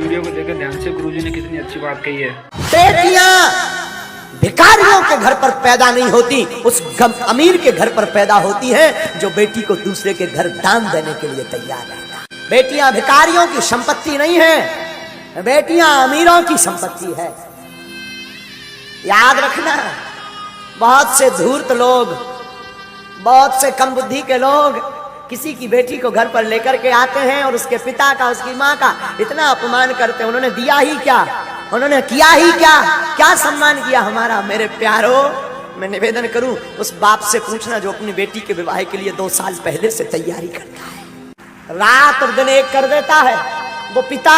Video को देखें ध्यान से, गुरुजी ने कितनी अच्छी बात कही है। बेटियां भिखारियों के घर पर पैदा नहीं होती, उस अमीर के घर पर पैदा होती हैं जो बेटी को दूसरे के घर दान देने के लिए तैयार रहता। बेटियां भिखारियों की संपत्ति नहीं है, बेटियां अमीरों की संपत्ति है। याद रखना, बहुत से धूर्त लोग, बहुत से कम बुद्धि के लोग किसी की बेटी को घर पर लेकर के आते हैं और उसके पिता का, उसकी माँ का इतना अपमान करते हैं। उन्होंने दिया ही क्या, उन्होंने किया ही क्या, क्या सम्मान किया हमारा। मेरे प्यारो, मैं निवेदन करूं, उस बाप से पूछना जो अपनी बेटी के विवाह के लिए 2 साल पहले से तैयारी करता है, रात और दिन एक कर देता है। वो पिता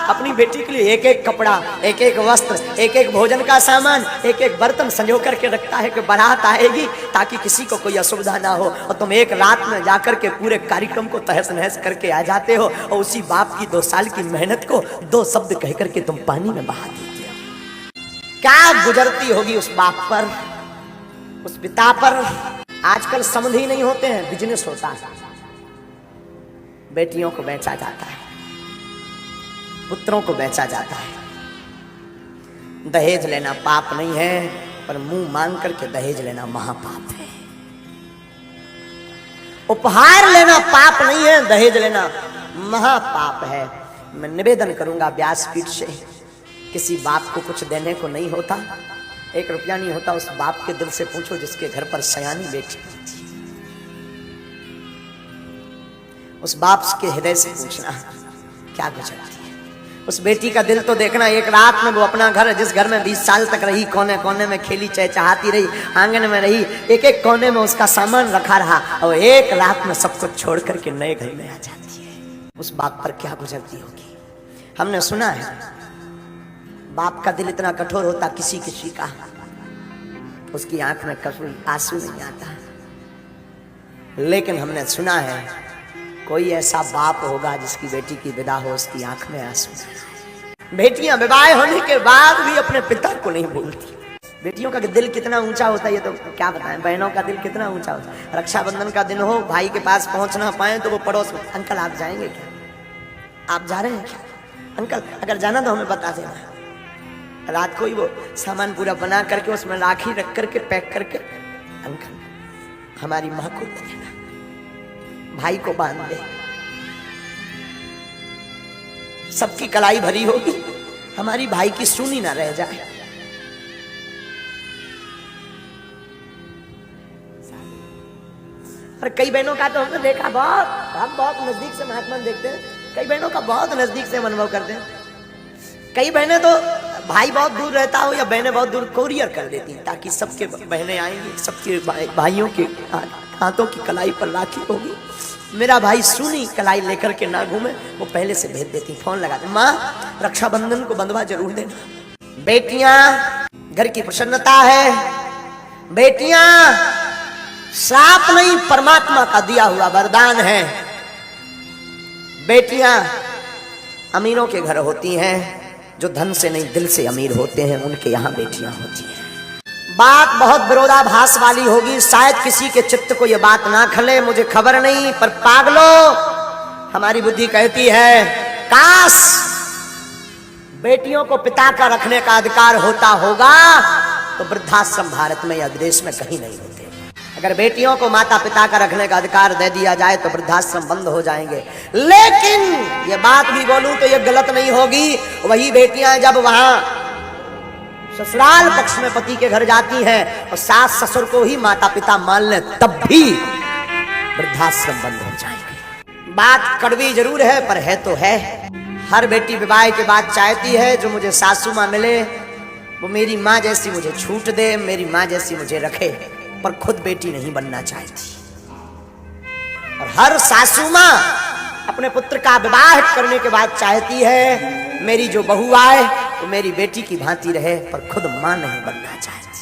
अपनी बेटी के लिए एक एक कपड़ा, एक एक वस्त्र, एक एक भोजन का सामान, एक एक बर्तन संजो करके रखता है कि बारात आएगी ताकि किसी को कोई असुविधा ना हो। और तुम एक रात में जाकर के पूरे कार्यक्रम को तहस नहस करके आ जाते हो और उसी बाप की 2 साल की मेहनत को 2 शब्द कह करके तुम पानी में बहा देते हो। क्या गुजरती होगी उस बाप पर, उस पिता पर। आजकल समझ ही नहीं होते हैं, बिजनेस होता है। बेटियों को बेचा जाता है, पुत्रों को बेचा जाता है। दहेज लेना पाप नहीं है, पर मुंह मांग करके दहेज लेना महापाप है। उपहार लेना पाप नहीं है, दहेज लेना महापाप है। मैं निवेदन करूंगा व्यासपीठ से, किसी बाप को कुछ देने को नहीं होता, 1 रुपया नहीं होता, उस बाप के दिल से पूछो जिसके घर पर सयानी बेटी होती है। उस बाप के हृदय से पूछना क्या गुजरती है। उस बेटी का दिल तो देखना। एक रात में वो अपना घर, जिस घर में 20 साल तक रही, कोने कोने में खेली चहचहाती रही, आंगन में रही, एक एक कोने में उसका सामान रखा रहा, और एक रात में सब कुछ छोड़ करके नए घर में आ जाती है। उस बाप पर क्या गुजरती होगी। हमने सुना है बाप का दिल इतना कठोर होता, किसी किसी का उसकी आंख में कभी आंसू नहीं आता, लेकिन हमने सुना है कोई ऐसा बाप होगा जिसकी बेटी की विदा हो, उसकी आंख में आंसू। बेटियां विवाह होने के बाद भी अपने पिता को नहीं भूलती। बेटियों का दिल कितना ऊंचा होता है ये तो क्या बताएं। बहनों का दिल कितना ऊंचा होता है। रक्षाबंधन का दिन हो, भाई के पास पहुंच ना पाए तो वो पड़ोस में, अंकल आप जाएंगे क्या, आप जा रहे हैं क्या, अंकल अगर जाना तो हमें बता देना। रात को ही वो सामान पूरा बना करके उसमें राखी रख करके पैक करके, अंकल हमारी माँ को देना, भाई को बांध दे। सबकी कलाई भरी होगी, हमारी भाई की सुनी ना रह जाए। और कई बहनों का तो हमने देखा, बहुत हम बहुत नजदीक से महात्मा देखते हैं, कई बहनों का बहुत नजदीक से अनुभव करते हैं। कई बहनें तो भाई बहुत दूर रहता हो या बहनें बहुत दूर, कोरियर कर देती हैं ताकि सबके बहनें आएंगी, सबके भाइयों के हाथों की कलाई पर राखी होगी, मेरा भाई सुनी कलाई लेकर के ना घूमे, वो पहले से भेज देती, फोन लगा दे, माँ रक्षाबंधन को बंधवा जरूर देना। बेटियां घर की प्रसन्नता है, बेटियां श्राप नहीं परमात्मा का दिया हुआ वरदान है। बेटियां अमीरों के घर होती हैं, जो धन से नहीं दिल से अमीर होते हैं, उनके यहाँ बेटियां होती हैं। बात बहुत विरोधाभास वाली होगी, शायद किसी के चित्त को यह बात ना खले, मुझे खबर नहीं, पर पागलों हमारी बुद्धि कहती है काश बेटियों को पिता का रखने का अधिकार होता होगा तो वृद्धाश्रम भारत में या देश में कहीं नहीं होते। अगर बेटियों को माता पिता का रखने का अधिकार दे दिया जाए तो वृद्धाश्रम बंद हो जाएंगे। लेकिन ये बात भी बोलूं तो ये गलत नहीं होगी, वही बेटियां जब वहां ससुराल पक्ष में पति के घर जाती हैं और सास ससुर को ही माता पिता मान ले, तब भी वृद्धाश्रम बंद हो जाएंगे। बात कड़वी जरूर है, पर है तो है। हर बेटी विवाह के बाद चाहती है जो मुझे सासू माँ मिले वो मेरी माँ जैसी मुझे छूट दे, मेरी माँ जैसी मुझे रखे, पर खुद बेटी नहीं बनना चाहती। और हर सासू माँ अपने पुत्र का विवाह करने के बाद चाहती है मेरी जो बहू आए वो मेरी बेटी की भांति रहे, पर खुद मां नहीं बनना चाहती।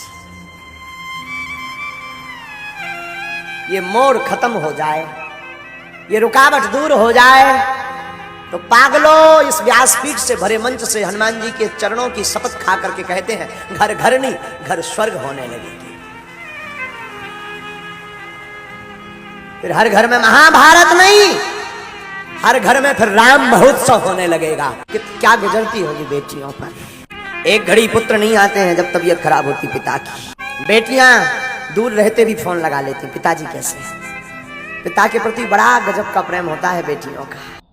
ये मोड़ खत्म हो जाए, ये रुकावट दूर हो जाए तो पागलों इस व्यासपीठ से भरे मंच से हनुमान जी के चरणों की शपथ खा करके कहते हैं घर घर नहीं घर स्वर्ग होने लगेगी। फिर हर घर में महाभारत नहीं, हर घर में फिर राम महोत्सव होने लगेगा। कि क्या गुजरती होगी बेटियों पर। एक घड़ी पुत्र नहीं आते हैं जब तबीयत खराब होती पिता की। बेटियां दूर रहते भी फोन लगा लेती, पिताजी कैसे हैं। पिता के प्रति बड़ा गजब का प्रेम होता है बेटियों का।